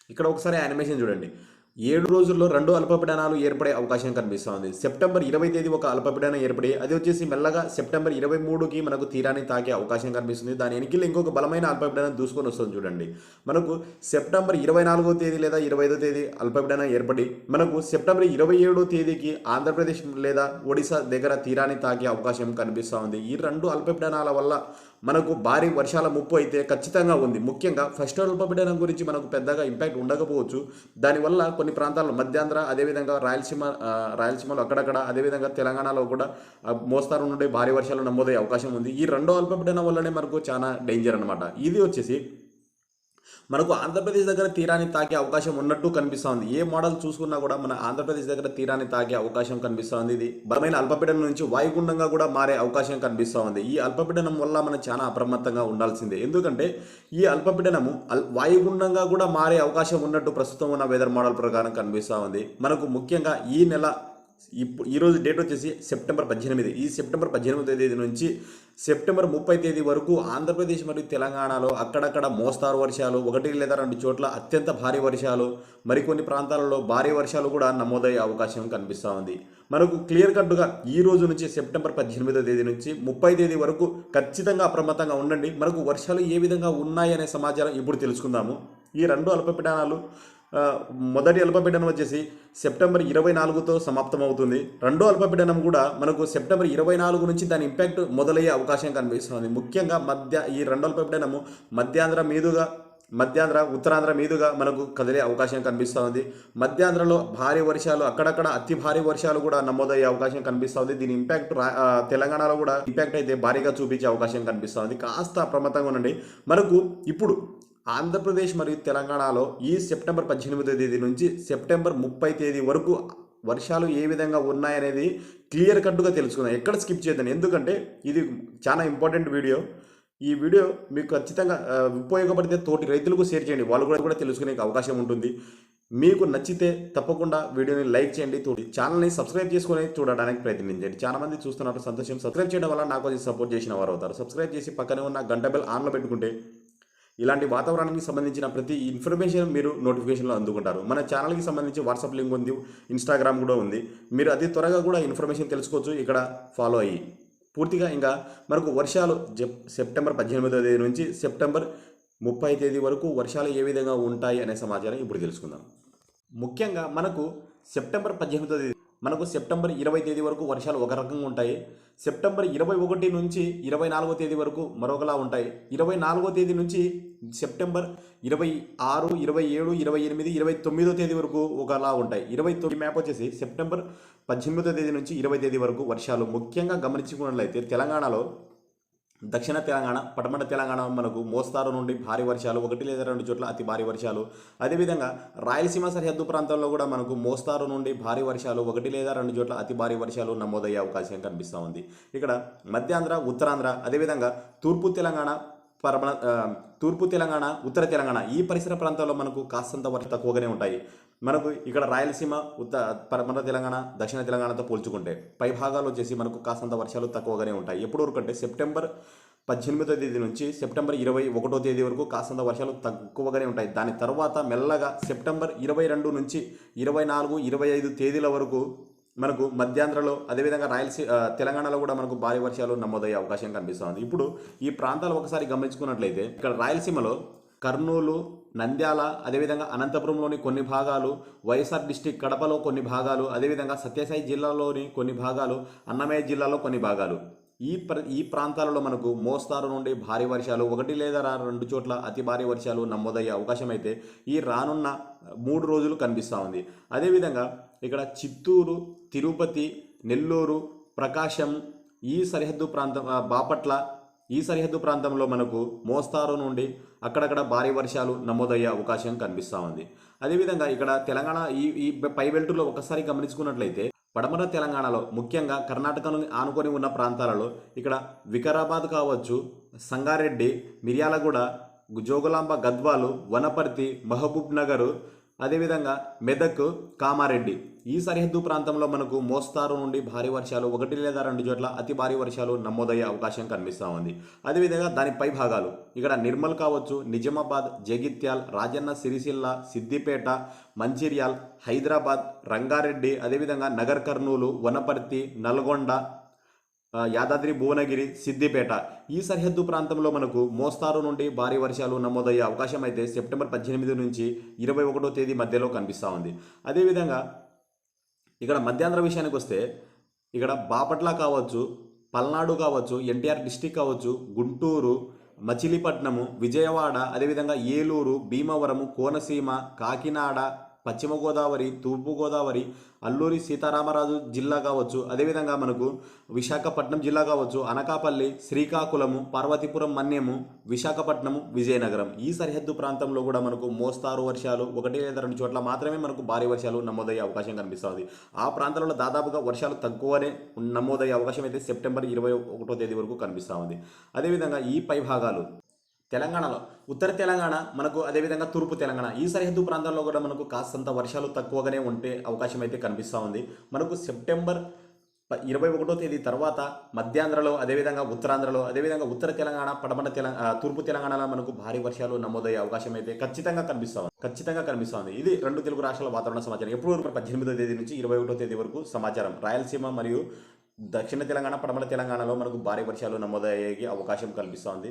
ఇక్కడ ఒకసారి యానిమేషన్ చూడండి. 7 రోజుల్లో 2 అల్పపీడనాలు ఏర్పడే అవకాశం కనిపిస్తోంది. సెప్టెంబర్ 20 తేదీ ఒక అల్పపీడనం ఏర్పడి అది వచ్చేసి మెల్లగా సెప్టెంబర్ 23కి మనకు తీరాన్ని తాకే అవకాశం కనిపిస్తుంది. దాని వెనకాల ఇంకొక బలమైన అల్పపీడనం దూసుకొని వస్తుంది చూడండి. మనకు సెప్టెంబర్ 24వ తేదీ లేదా 25వ తేదీ అల్పపీడనం ఏర్పడి మనకు సెప్టెంబర్ 27వ తేదీకి ఆంధ్రప్రదేశ్ లేదా ఒడిశా దగ్గర తీరాన్ని తాకే అవకాశం కనిపిస్తూ ఉంది. ఈ 2 అల్పపీడనాల వల్ల మనకు భారీ వర్షాల ముప్పు అయితే ఖచ్చితంగా ఉంది. ముఖ్యంగా ఫస్ట్ అల్పపీడనం గురించి మనకు పెద్దగా ఇంపాక్ట్ ఉండకపోవచ్చు. దానివల్ల కొన్ని ప్రాంతాల్లో మధ్యాంధ్ర అదేవిధంగా రాయలసీమలో అక్కడక్కడ అదేవిధంగా తెలంగాణలో కూడా మోస్తారు నుండి భారీ వర్షాలు నమోదయ్యే అవకాశం ఉంది. ఈ రెండో అల్పపీడనం వల్లనే మనకు చాలా డేంజర్ అనమాట. ఇది వచ్చేసి మనకు ఆంధ్రప్రదేశ్ దగ్గర తీరాన్ని తాకే అవకాశం ఉన్నట్టు కనిపిస్తోంది. ఏ మోడల్ చూసుకున్నా కూడా మన ఆంధ్రప్రదేశ్ దగ్గర తీరాన్ని తాకే అవకాశం కనిపిస్తోంది. ఇది బలమైన అల్పపీడనం నుంచి వాయుగుండంగా కూడా మారే అవకాశం కనిపిస్తోంది. ఈ అల్పపీడనం వల్ల మనం చాలా అప్రమత్తంగా ఉండాల్సిందే. ఎందుకంటే ఈ అల్పపీడనము వాయుగుండంగా కూడా మారే అవకాశం ఉన్నట్టు ప్రస్తుతం ఉన్న వెదర్ మోడల్ ప్రకారం కనిపిస్తూ ఉంది. మనకు ముఖ్యంగా ఈ నెల ఈరోజు డేట్ వచ్చేసి సెప్టెంబర్ 18. ఈ సెప్టెంబర్ 18వ తేదీ నుంచి సెప్టెంబర్ 30 తేదీ వరకు ఆంధ్రప్రదేశ్ మరియు తెలంగాణలో అక్కడక్కడ మోస్తారు వర్షాలు, 1 లేదా 2 చోట్ల అత్యంత భారీ వర్షాలు, మరికొన్ని ప్రాంతాలలో భారీ వర్షాలు కూడా నమోదయ్యే అవకాశం కనిపిస్తూ ఉంది. మనకు క్లియర్ కట్గా ఈ రోజు నుంచి సెప్టెంబర్ 18వ తేదీ నుంచి 30 తేదీ వరకు ఖచ్చితంగా అప్రమత్తంగా ఉండండి. మనకు వర్షాలు ఏ విధంగా ఉన్నాయనే సమాచారం ఇప్పుడు తెలుసుకుందాము. ఈ 2 అల్పపీడనాలు మొదటి అల్పపీడనం వచ్చేసి సెప్టెంబర్ 24తో సమాప్తం అవుతుంది. రెండో అల్పపీడనం కూడా మనకు సెప్టెంబర్ 24 నుంచి దాని ఇంపాక్ట్ మొదలయ్యే అవకాశం కనిపిస్తుంది. ముఖ్యంగా ఈ రెండో అల్పపీడనము మధ్యాంధ్ర ఉత్తరాంధ్ర మీదుగా మనకు కదిలే అవకాశం కనిపిస్తుంది. మధ్యాంధ్రలో భారీ వర్షాలు, అక్కడక్కడ అతి భారీ వర్షాలు కూడా నమోదయ్యే అవకాశం కనిపిస్తుంది. దీని ఇంపాక్ట్ తెలంగాణలో కూడా ఇంపాక్ట్ అయితే భారీగా చూపించే అవకాశం కనిపిస్తుంది. కాస్త అప్రమత్తంగా ఉండండి. మనకు ఇప్పుడు ఆంధ్రప్రదేశ్ మరియు తెలంగాణలో ఈ సెప్టెంబర్ 18వ తేదీ నుంచి సెప్టెంబర్ 30 తేదీ వరకు వర్షాలు ఏ విధంగా ఉన్నాయనేది క్లియర్ కట్గా తెలుసుకుందాం. ఎక్కడ స్కిప్ చేద్దాం, ఎందుకంటే ఇది చాలా ఇంపార్టెంట్ వీడియో. ఈ వీడియో మీకు ఖచ్చితంగా ఉపయోగపడితే తోటి రైతులకు షేర్ చేయండి, వాళ్ళు కూడా తెలుసుకునే అవకాశం ఉంటుంది. మీకు నచ్చితే తప్పకుండా వీడియోని లైక్ చేయండి, ఛానల్ని సబ్స్క్రైబ్ చేసుకొని చూడడానికి ప్రయత్నించండి. చాలా మంది చూస్తున్నారు, సంతోషం. సబ్స్క్రైబ్ చేయడం వల్ల నాకు కొంచెం సపోర్ట్ చేసిన వారు అవుతారు. సబ్స్క్రైబ్ చేసి పక్కనే ఉన్న గంట బెల్ ఆన్లో పెట్టుకుంటే ఇలాంటి వాతావరణానికి సంబంధించిన ప్రతి ఇన్ఫర్మేషన్ మీరు నోటిఫికేషన్లో అందుకుంటారు. మన ఛానల్కి సంబంధించి వాట్సాప్ లింక్ ఉంది, ఇన్స్టాగ్రామ్ కూడా ఉంది. మీరు అతి త్వరగా కూడా ఇన్ఫర్మేషన్ తెలుసుకోవచ్చు ఇక్కడ ఫాలో అయ్యి. పూర్తిగా ఇంకా మనకు వర్షాలు సెప్టెంబర్ 18వ తేదీ నుంచి సెప్టెంబర్ 30 తేదీ వరకు వర్షాలు ఏ విధంగా ఉంటాయి అనే సమాచారం ఇప్పుడు తెలుసుకుందాం. ముఖ్యంగా మనకు సెప్టెంబర్ 18వ తేదీ మనకు సెప్టెంబర్ 20 తేదీ వరకు వర్షాలు ఒక రకంగా ఉంటాయి. సెప్టెంబర్ 21 నుంచి 24వ తేదీ వరకు మరొకలా ఉంటాయి. 24వ తేదీ నుంచి సెప్టెంబర్ 26, 27, 28, 29వ తేదీ వరకు ఒకలా ఉంటాయి. 29 మ్యాప్ వచ్చేసి సెప్టెంబర్ 18వ తేదీ నుంచి 20 తేదీ వరకు వర్షాలు. ముఖ్యంగా గమనించుకున్నట్లయితే తెలంగాణలో దక్షిణ తెలంగాణ, పడమట తెలంగాణ మనకు మోస్తారు నుండి భారీ వర్షాలు, 1 లేదా 2 చోట్ల అతి భారీ వర్షాలు. అదేవిధంగా రాయలసీమ సరిహద్దు ప్రాంతంలో కూడా మనకు మోస్తారు నుండి భారీ వర్షాలు, 1 లేదా 2 చోట్ల అతి భారీ వర్షాలు నమోదయ్యే అవకాశం కనిపిస్తూ ఉంది. ఇక్కడ మధ్యాంధ్ర, ఉత్తరాంధ్ర, అదేవిధంగా తూర్పు తెలంగాణ, ఉత్తర తెలంగాణ ఈ పరిసర ప్రాంతాల్లో మనకు కాస్తంత వర్షం తక్కువగానే ఉంటాయి. మనకు ఇక్కడ రాయలసీమ, పడమర తెలంగాణ, దక్షిణ తెలంగాణతో పోల్చుకుంటే పై భాగాలు వచ్చేసి మనకు కాస్తంత వర్షాలు తక్కువగానే ఉంటాయి. ఎప్పుడు వరకు అంటే సెప్టెంబర్ 18వ తేదీ నుంచి సెప్టెంబర్ 21వ తేదీ వరకు కాస్తంత వర్షాలు తక్కువగానే ఉంటాయి. దాని తర్వాత మెల్లగా సెప్టెంబర్ 22 నుంచి 24, 25 తేదీల వరకు మనకు మధ్యాంధ్రలో అదేవిధంగా తెలంగాణలో కూడా మనకు భారీ వర్షాలు నమోదయ్యే అవకాశం కనిపిస్తుంది. ఇప్పుడు ఈ ప్రాంతాలు ఒకసారి గమనించుకున్నట్లయితే ఇక్కడ రాయలసీమలో కర్నూలు, నంద్యాల, అదేవిధంగా అనంతపురంలోని కొన్ని భాగాలు, వైఎస్ఆర్ డిస్టిక్ కడపలో కొన్ని భాగాలు, అదేవిధంగా సత్యసాయి జిల్లాలోని కొన్ని భాగాలు, అన్నమయ్య జిల్లాలో కొన్ని భాగాలు ఈ ప్రాంతాలలో మనకు మోస్తారు నుండి భారీ వర్షాలు, 1 లేదా 2 చోట్ల అతి భారీ వర్షాలు నమోదయ్యే అవకాశం అయితే ఈ రానున్న 3 రోజులు కనిపిస్తూ ఉంది. అదేవిధంగా ఇక్కడ చిత్తూరు, తిరుపతి, నెల్లూరు, ప్రకాశం ఈ సరిహద్దు ప్రాంతం, బాపట్ల ఈ సరిహద్దు ప్రాంతంలో మనకు మోస్తారు నుండి అక్కడక్కడ భారీ వర్షాలు నమోదయ్యే అవకాశం కనిపిస్తూ ఉంది. అదేవిధంగా ఇక్కడ తెలంగాణ ఈ పై బెల్టులో ఒకసారి గమనించుకున్నట్లయితే పడమర తెలంగాణలో ముఖ్యంగా కర్ణాటకను ఆనుకొని ఉన్న ప్రాంతాలలో ఇక్కడ వికారాబాద్ కావచ్చు, సంగారెడ్డి, మిర్యాలగూడ, జోగులాంబ, గద్వాలు, వనపర్తి, మహబూబ్ నగర్, అదేవిధంగా మెదక్, కామారెడ్డి ఈ సరిహద్దు ప్రాంతంలో మనకు మోస్తారు నుండి భారీ వర్షాలు 1 లేదా 2 చోట్ల అతి భారీ వర్షాలు నమోదయ్యే అవకాశం కనిపిస్తూ ఉంది. అదేవిధంగా దాని పై భాగాలు ఇక్కడ నిర్మల్ కావచ్చు, నిజామాబాద్, జగిత్యాల్, రాజన్న సిరిసిల్ల, సిద్దిపేట, మంచిర్యాల్, హైదరాబాద్, రంగారెడ్డి, అదేవిధంగా నగర్ కర్నూలు, వనపర్తి, నల్గొండ, యాదాద్రి భువనగిరి, సిద్దిపేట ఈ సరిహద్దు ప్రాంతంలో మనకు మోస్తారు నుండి భారీ వర్షాలు నమోదయ్యే అవకాశం అయితే సెప్టెంబర్ 18 నుంచి 21వ తేదీ మధ్యలో కనిపిస్తూ ఉంది. అదేవిధంగా ఇక్కడ మధ్యాంధ్ర విషయానికి వస్తే ఇక్కడ బాపట్ల కావచ్చు, పల్నాడు కావచ్చు, ఎన్టీఆర్ డిస్టిక్ కావచ్చు, గుంటూరు, మచిలీపట్నము, విజయవాడ, అదేవిధంగా ఏలూరు, భీమవరము, కోనసీమ, కాకినాడ, పశ్చిమ గోదావరి, తూర్పు గోదావరి, అల్లూరి సీతారామరాజు జిల్లా కావచ్చు, అదేవిధంగా మనకు విశాఖపట్నం జిల్లా కావచ్చు, అనకాపల్లి, శ్రీకాకుళము, పార్వతీపురం మన్యము, విశాఖపట్నము, విజయనగరం ఈ సరిహద్దు ప్రాంతంలో కూడా మనకు మోస్తారు వర్షాలు 1 లేదా 2 చోట్ల మాత్రమే మనకు భారీ వర్షాలు నమోదయ్యే అవకాశం కనిపిస్తుంది. ఆ ప్రాంతాలలో దాదాపుగా వర్షాలు తక్కువనే నమోదయ్యే అవకాశం అయితే సెప్టెంబర్ 21వ తేదీ వరకు కనిపిస్తూ ఉంది. అదేవిధంగా ఈ పై భాగాలు తెలంగాణలో ఉత్తర తెలంగాణ మనకు, అదేవిధంగా తూర్పు తెలంగాణ ఈ సరిహద్దు ప్రాంతాల్లో కూడా మనకు కాస్తంత వర్షాలు తక్కువగానే ఉంటే అవకాశం అయితే కనిపిస్తూ ఉంది. మనకు సెప్టెంబర్ 21వ తేదీ తర్వాత మధ్యాంధ్రలో, అదేవిధంగా ఉత్తరాంధ్రలో, అదేవిధంగా ఉత్తర తెలంగాణ, తూర్పు తెలంగాణలో మనకు భారీ వర్షాలు నమోదయ్యే అవకాశం అయితే ఖచ్చితంగా కనిపిస్తుంది. ఇది 2 తెలుగు రాష్ట్రాల వాతావరణ సమాచారం. ఎప్పుడు 18వ తేదీ నుంచి 21వ తేదీ వరకు సమాచారం. రాయలసీమ మరియు దక్షిణ తెలంగాణ, పడమర తెలంగాణలో మనకు భారీ వర్షాలు నమోదయ్యే అవకాశం కనిపిస్తుంది.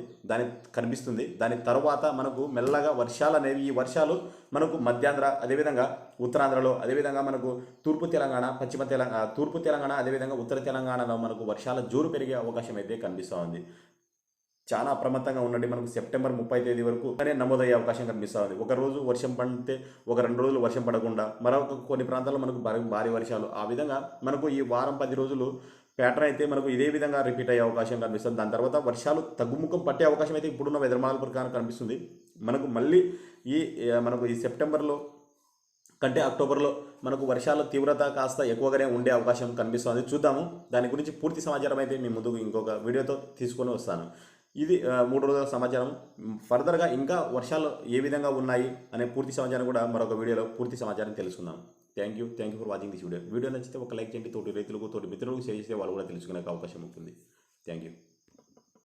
దాని తర్వాత మనకు మెల్లగా వర్షాలు అనేవి, ఈ వర్షాలు మనకు మధ్యాంధ్ర, అదేవిధంగా ఉత్తరాంధ్రలో, అదేవిధంగా మనకు తూర్పు తెలంగాణ, అదేవిధంగా ఉత్తర తెలంగాణలో మనకు వర్షాల జోరు పెరిగే అవకాశం అయితే కనిపిస్తుంది. చాలా అప్రమత్తంగా ఉండండి. మనకు సెప్టెంబర్ 30 తేదీ వరకు నమోదయ్యే అవకాశం కనిపిస్తుంది. ఒక రోజు వర్షం పడితే 2 రోజులు వర్షం పడకుండా, మరొక కొన్ని ప్రాంతాల్లో మనకు భారీ వర్షాలు, ఆ విధంగా మనకు ఈ వారం 10 రోజులు ప్యాటర్న్ అయితే మనకు ఇదే విధంగా రిపీట్ అయ్యే అవకాశం కనిపిస్తుంది. దాని తర్వాత వర్షాలు తగ్గుముఖం పట్టే అవకాశం అయితే ఇప్పుడున్న వెదర్ మోడల్ ప్రకారం కనిపిస్తుంది. మనకు మళ్ళీ ఈ సెప్టెంబర్లో కంటే అక్టోబర్లో మనకు వర్షాల తీవ్రత కాస్త ఎక్కువగానే ఉండే అవకాశం కనిపిస్తుంది. చూద్దాము. దాని గురించి పూర్తి సమాచారం అయితే మీ ముందుకు ఇంకొక వీడియోతో తీసుకొని వస్తాను. ఇది 3 రోజుల సమాచారం. ఫర్దర్గా ఇంకా వర్షాలు ఏ విధంగా ఉన్నాయి అనే పూర్తి సమాచారం కూడా మరొక వీడియోలో పూర్తి సమాచారం తెలుసుకుందాం. Thank you for watching this video. Video నచ్చితే ఒక లైక్ చేయండి. తోటి రైతులకు, తోటి మిత్రులకు షేర్ చేస్తే వాళ్ళు కూడా తెలుసుకునే అవకాశం ఉంటుంది. Thank you.